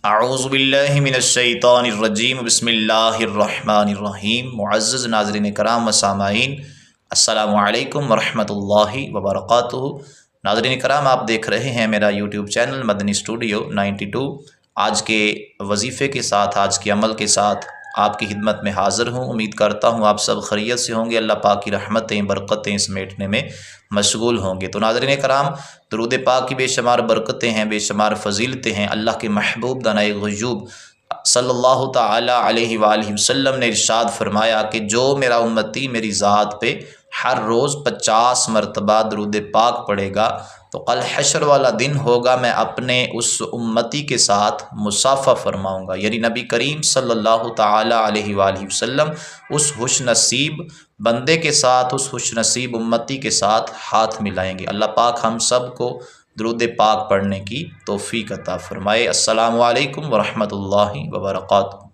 اعوذ باللہ من الشیطان الرجیم بسم اللہ الرحمن الرحیم۔ معزز ناظرین کرام و سامعین، السلام علیکم ورحمۃ اللہ وبرکاتہ۔ ناظرین کرام، آپ دیکھ رہے ہیں میرا یوٹیوب چینل مدنی اسٹوڈیو 92۔ آج کے وظیفے کے ساتھ، آج کے عمل کے ساتھ آپ کی خدمت میں حاضر ہوں۔ امید کرتا ہوں آپ سب خیریت سے ہوں گے، اللہ پاک کی رحمتیں برکتیں سمیٹنے میں مشغول ہوں گے۔ تو ناظرین کرام، درود پاک کی بے شمار برکتیں ہیں، بے شمار فضیلتیں ہیں۔ اللہ کے محبوب دانائے غیوب صلی اللہ تعالی علیہ وآلہ وسلم نے ارشاد فرمایا کہ جو میرا امتی میری ذات پہ ہر روز 50 مرتبہ درود پاک پڑھے گا تو کل حشر والا دن ہوگا، میں اپنے اس امتی کے ساتھ مصافحہ فرماؤں گا، یعنی نبی کریم صلی اللہ تعالی علیہ وآلہ وسلم اس خوش نصیب بندے کے ساتھ، اس خوش نصیب امتی کے ساتھ ہاتھ ملائیں گے۔ اللہ پاک ہم سب کو درود پاک پڑھنے کی توفیق عطا فرمائے۔ السلام علیکم ورحمۃ اللہ وبرکاتہ۔